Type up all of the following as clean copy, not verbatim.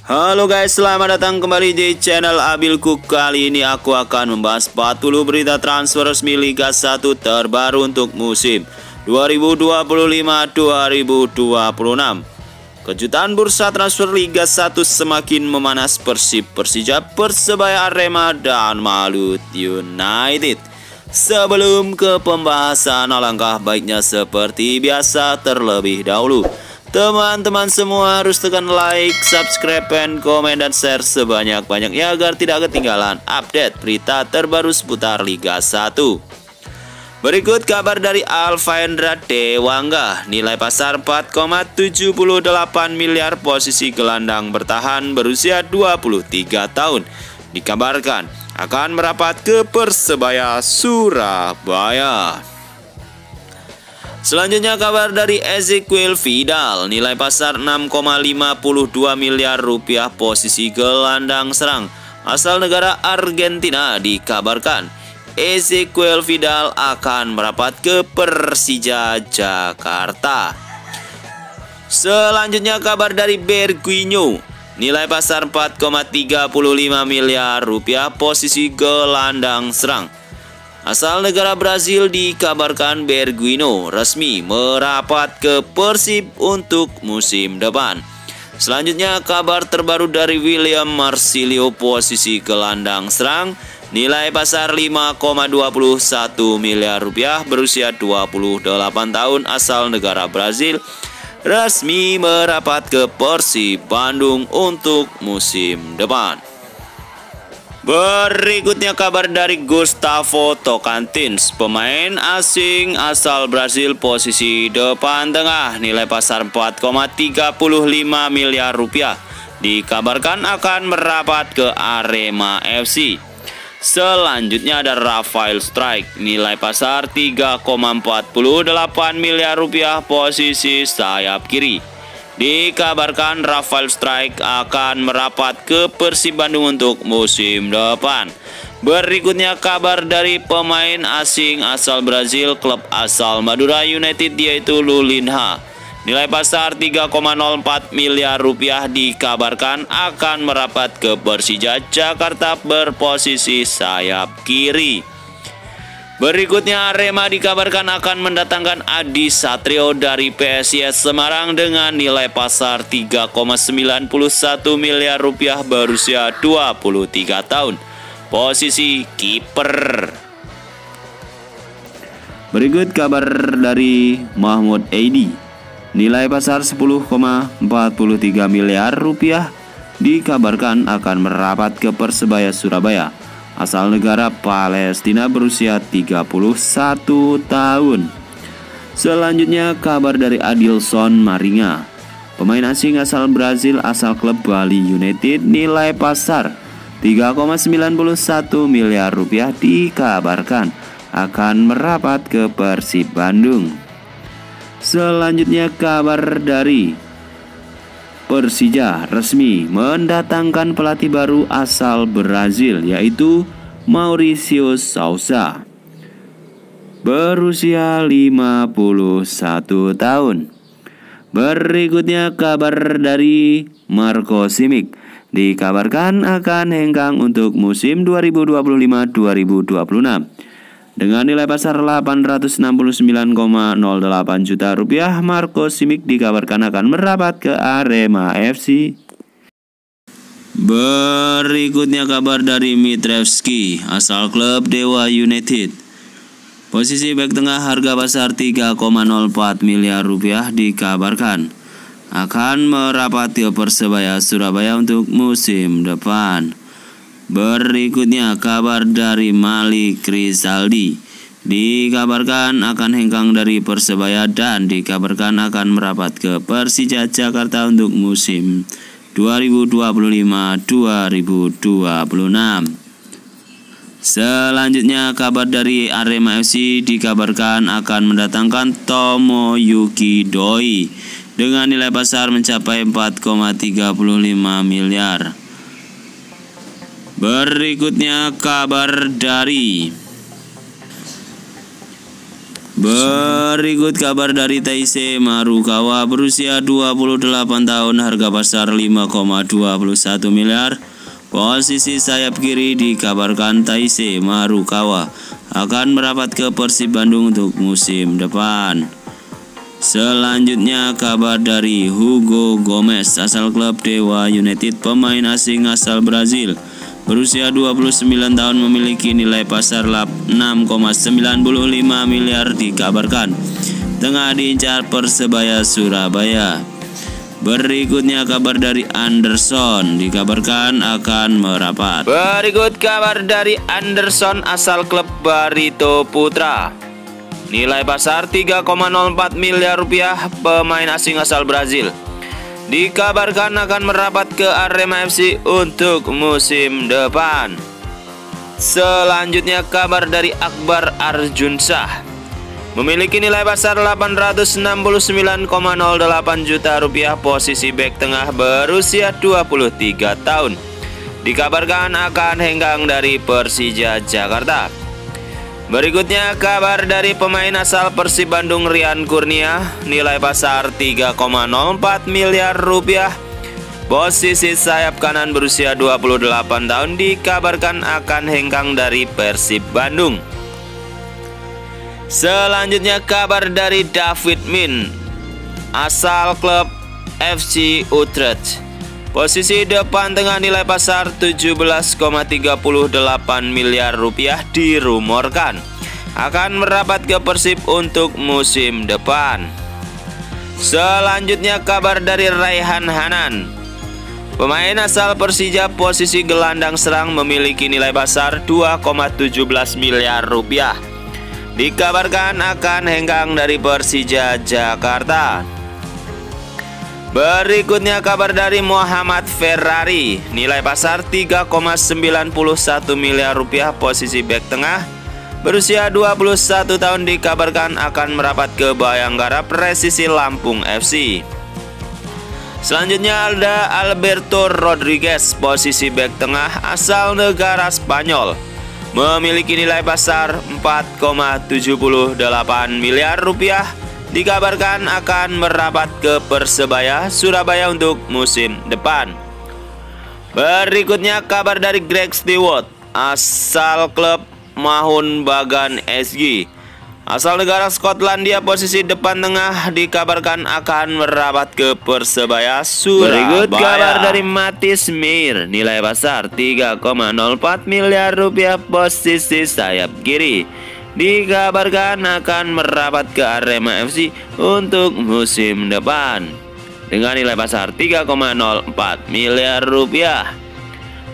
Halo guys, selamat datang kembali di channel Abilku. Kali ini aku akan membahas 40 berita transfer resmi Liga 1 terbaru untuk musim 2025-2026. Kejutan bursa transfer Liga 1 semakin memanas. Persib, Persija, Persebaya, Arema, dan Malut United. Sebelum ke pembahasan, alangkah baiknya seperti biasa terlebih dahulu teman-teman semua harus tekan like, subscribe, dan komen dan share sebanyak-banyaknya agar tidak ketinggalan update berita terbaru seputar Liga 1. Berikut kabar dari Alvaendra Dewangga. Nilai pasar 4,78 miliar, posisi gelandang bertahan berusia 23 tahun. Dikabarkan akan merapat ke Persebaya Surabaya. Selanjutnya kabar dari Ezequiel Vidal. Nilai pasar 6,52 miliar rupiah, posisi gelandang serang asal negara Argentina. Dikabarkan Ezequiel Vidal akan merapat ke Persija Jakarta. Selanjutnya kabar dari Bergwinho. Nilai pasar 4,35 miliar rupiah, posisi gelandang serang asal negara Brazil. Dikabarkan Bergwinho resmi merapat ke Persib untuk musim depan. Selanjutnya kabar terbaru dari William Marcilio, posisi gelandang serang. Nilai pasar 5,21 miliar rupiah, berusia 28 tahun, asal negara Brazil. Resmi merapat ke Persib Bandung untuk musim depan. Berikutnya kabar dari Gustavo Tocantins, pemain asing asal Brasil, posisi depan tengah. Nilai pasar 4,35 miliar rupiah. Dikabarkan akan merapat ke Arema FC. Selanjutnya ada Rafael Strike. Nilai pasar 3,48 miliar rupiah, posisi sayap kiri. Dikabarkan Rafael Strike akan merapat ke Persib Bandung untuk musim depan. Berikutnya kabar dari pemain asing asal Brazil, klub asal Madura United, yaitu Lulinha. Nilai pasar 3,04 miliar rupiah, dikabarkan akan merapat ke Persija Jakarta berposisi sayap kiri. Berikutnya Arema dikabarkan akan mendatangkan Adi Satrio dari PSIS Semarang dengan nilai pasar 3,91 miliar rupiah, berusia 23 tahun, posisi kiper. Berikut kabar dari Mahmud Edi. Nilai pasar 10,43 miliar rupiah, dikabarkan akan merapat ke Persebaya Surabaya, asal negara Palestina, berusia 31 tahun. Selanjutnya kabar dari Adilson Maringa, pemain asing asal Brazil asal klub Bali United. Nilai pasar 3,91 miliar rupiah, dikabarkan akan merapat ke Persib Bandung. Selanjutnya kabar dari Persija resmi mendatangkan pelatih baru asal Brazil, yaitu Mauricio Sousa, berusia 51 tahun. Berikutnya kabar dari Marco Simic. Dikabarkan akan hengkang untuk musim 2025-2026. Dengan nilai pasar 869,08 juta rupiah, Marco Simic dikabarkan akan merapat ke Arema FC. Berikutnya kabar dari Mitrevski, asal klub Dewa United. Posisi bek tengah, harga pasar 3,04 miliar rupiah, dikabarkan akan merapat ke Persebaya Surabaya untuk musim depan. Berikutnya kabar dari Malik Rizaldi. Dikabarkan akan hengkang dari Persebaya dan dikabarkan akan merapat ke Persija Jakarta untuk musim 2025-2026. Selanjutnya kabar dari Arema FC, dikabarkan akan mendatangkan Tomoyuki Doi dengan nilai pasar mencapai 4,35 miliar. Berikutnya kabar dari Berikut kabar dari Taisei Marukawa berusia 28 tahun, harga pasar 5,21 miliar. Posisi sayap kiri dikabarkan Taisei Marukawa akan merapat ke Persib Bandung untuk musim depan. Selanjutnya kabar dari Hugo Gomez asal klub Dewa United, pemain asing asal Brazil. Berusia 29 tahun, memiliki nilai pasar 6,95 miliar dikabarkan tengah diincar Persebaya Surabaya. Berikutnya kabar dari Anderson, dikabarkan akan merapat. Berikut kabar dari Anderson asal klub Barito Putra. Nilai pasar 3,04 miliar rupiah, pemain asing asal Brazil. Dikabarkan akan merapat ke Arema FC untuk musim depan. Selanjutnya kabar dari Akbar Arjunsah. Memiliki nilai pasar 869,08 juta rupiah, posisi bek tengah, berusia 23 tahun. Dikabarkan akan hengkang dari Persija Jakarta. Berikutnya kabar dari pemain asal Persib Bandung Rian Kurnia, nilai pasar 3,04 miliar rupiah. Posisi sayap kanan, berusia 28 tahun, dikabarkan akan hengkang dari Persib Bandung. Selanjutnya kabar dari David Min asal klub FC Utrecht. Posisi depan tengah, nilai pasar 17,38 miliar rupiah, dirumorkan akan merapat ke Persib untuk musim depan. Selanjutnya kabar dari Raihan Hanan, pemain asal Persija, posisi gelandang serang, memiliki nilai pasar 2,17 miliar rupiah. Dikabarkan akan hengkang dari Persija Jakarta. Berikutnya kabar dari Muhammad Ferrari, nilai pasar 3,91 miliar rupiah, posisi bek tengah, berusia 21 tahun, dikabarkan akan merapat ke Bayangkara Presisi Lampung FC. Selanjutnya ada Alberto Rodriguez, posisi bek tengah, asal negara Spanyol. Memiliki nilai pasar 4,78 miliar rupiah. Dikabarkan akan merapat ke Persebaya Surabaya untuk musim depan. Berikutnya kabar dari Greg Stewart asal klub Mahun Bagan SG. Asal negara Skotlandia, posisi depan tengah, dikabarkan akan merapat ke Persebaya Surabaya. Berikut kabar dari Matis Mir, nilai pasar 3,04 miliar rupiah, posisi sayap kiri. Dikabarkan akan merapat ke Arema FC untuk musim depan dengan nilai pasar 3,04 miliar rupiah.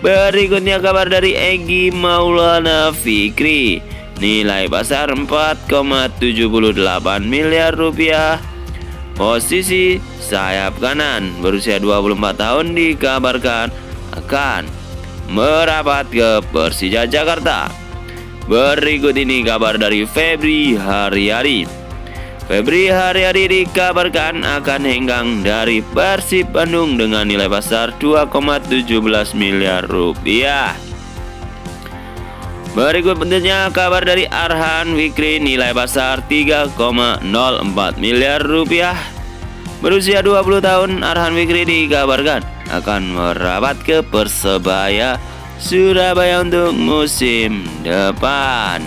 Berikutnya kabar dari Egy Maulana Fikri, nilai pasar 4,78 miliar rupiah, posisi sayap kanan, berusia 24 tahun, dikabarkan akan merapat ke Persija Jakarta. Berikut ini kabar dari Febri Haryadi. Febri Haryadi dikabarkan akan hengkang dari Persib Bandung dengan nilai pasar 2,17 miliar rupiah. Berikutnya kabar dari Arhan Fikri, nilai pasar 3,04 miliar rupiah. Berusia 20 tahun, Arhan Fikri dikabarkan akan merapat ke Persebaya Surabaya untuk musim depan.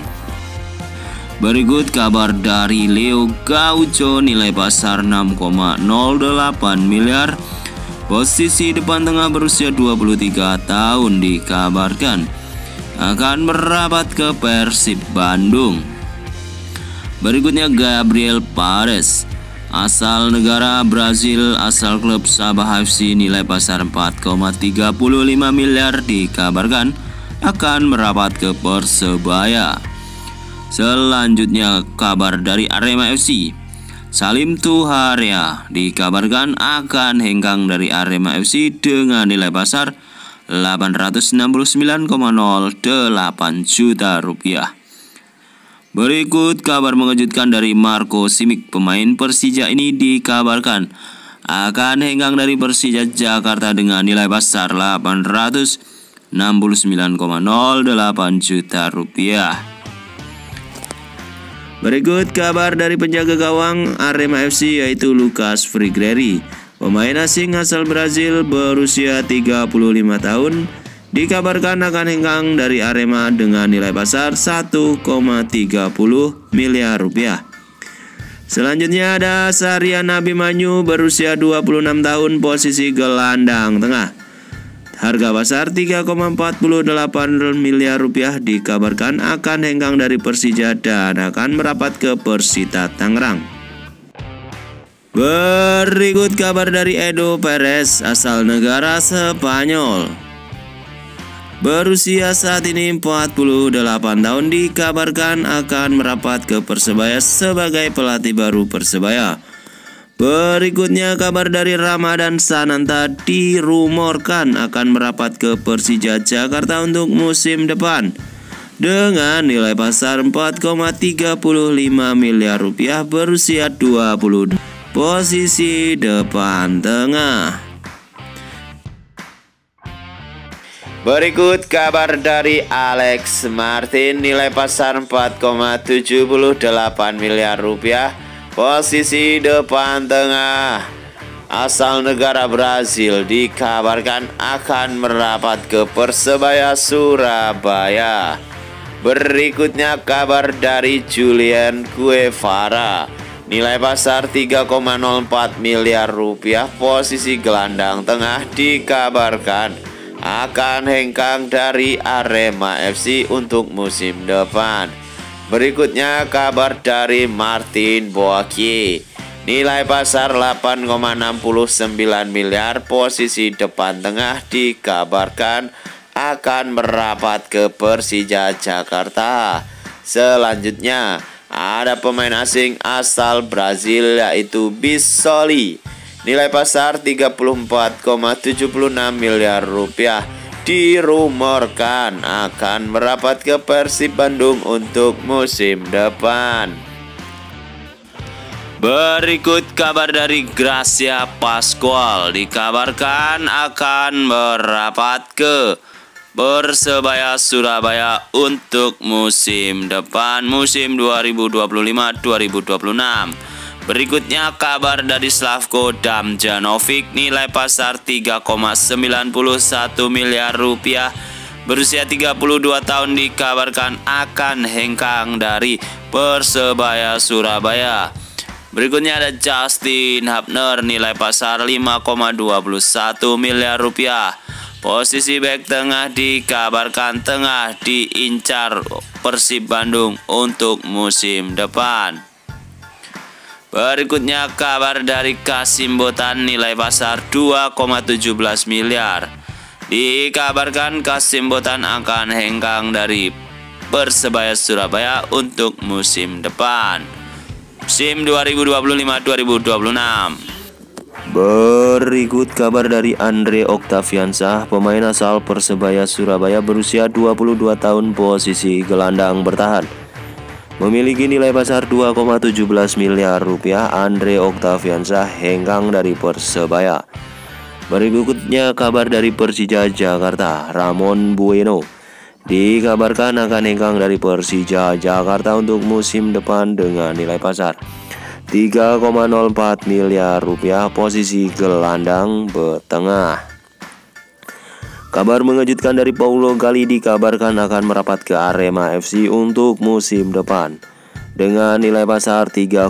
Berikut kabar dari Leo Gaucho, nilai pasar 6,08 miliar. Posisi depan tengah, berusia 23 tahun, dikabarkan akan merapat ke Persib Bandung. Berikutnya Gabriel Paredes, asal negara Brazil, asal klub Sabah FC, nilai pasar 4,35 miliar, dikabarkan akan merapat ke Persebaya. Selanjutnya kabar dari Arema FC. Salim Tuharia dikabarkan akan hengkang dari Arema FC dengan nilai pasar 869,08 juta rupiah. Berikut kabar mengejutkan dari Marco Simic, pemain Persija ini dikabarkan akan hengkang dari Persija Jakarta dengan nilai pasar 869,08 juta rupiah. Berikut kabar dari penjaga gawang Arema FC yaitu Lucas Frigieri. Pemain asing asal Brazil berusia 35 tahun dikabarkan akan hengkang dari Arema dengan nilai pasar 1,30 miliar rupiah. Selanjutnya ada Sarian Abimanyu berusia 26 tahun posisi gelandang tengah. Harga pasar 3,48 miliar rupiah dikabarkan akan hengkang dari Persija dan akan merapat ke Persita Tangerang. Berikut kabar dari Edo Perez asal negara Spanyol. Berusia saat ini 48 tahun dikabarkan akan merapat ke Persebaya sebagai pelatih baru Persebaya. Berikutnya kabar dari Ramadan Sananta dirumorkan akan merapat ke Persija Jakarta untuk musim depan dengan nilai pasar 4,35 miliar rupiah berusia 20 posisi depan tengah. Berikut kabar dari Alex Martin nilai pasar 4,78 miliar rupiah posisi depan tengah. Asal negara Brazil dikabarkan akan merapat ke Persebaya Surabaya. Berikutnya kabar dari Julian Guevara. Nilai pasar 3,04 miliar rupiah posisi gelandang tengah dikabarkan akan hengkang dari Arema FC untuk musim depan. Berikutnya kabar dari Martin Boakie. Nilai pasar 8,69 miliar posisi depan tengah dikabarkan akan merapat ke Persija Jakarta. Selanjutnya ada pemain asing asal Brazil yaitu Bissoli. Nilai pasar 34,76 miliar rupiah dirumorkan akan merapat ke Persib Bandung untuk musim depan. Berikut kabar dari Gracia Pascual dikabarkan akan merapat ke Persebaya Surabaya untuk musim depan musim 2025-2026. Berikutnya kabar dari Slavko Damjanovic nilai pasar 3,91 miliar rupiah berusia 32 tahun dikabarkan akan hengkang dari Persebaya Surabaya. Berikutnya ada Justin Hubner nilai pasar 5,21 miliar rupiah. Posisi bek tengah dikabarkan tengah diincar Persib Bandung untuk musim depan. Berikutnya kabar dari Kasim Botan nilai pasar 2,17 miliar. Dikabarkan Kasim Botan akan hengkang dari Persebaya Surabaya untuk musim depan musim 2025-2026. Berikut kabar dari Andre Octaviansah, pemain asal Persebaya Surabaya berusia 22 tahun posisi gelandang bertahan. Memiliki nilai pasar 2,17 miliar rupiah, Andre Octaviansah hengkang dari Persebaya. Berikutnya kabar dari Persija Jakarta, Ramon Bueno dikabarkan akan hengkang dari Persija Jakarta untuk musim depan dengan nilai pasar 3,04 miliar rupiah posisi gelandang bertengah. Kabar mengejutkan dari Paulo Gali dikabarkan akan merapat ke Arema FC untuk musim depan dengan nilai pasar 3,91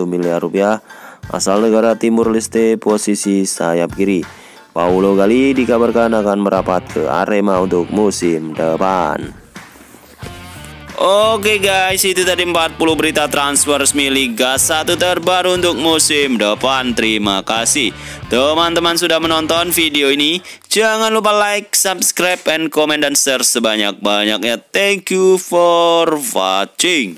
miliar rupiah. Asal negara Timur Leste posisi sayap kiri. Paulo Gali dikabarkan akan merapat ke Arema untuk musim depan. Oke guys, itu tadi 40 berita transfer resmi Liga 1 terbaru untuk musim depan. Terima kasih teman-teman sudah menonton video ini. Jangan lupa like, subscribe, and comment dan share sebanyak-banyaknya. Thank you for watching.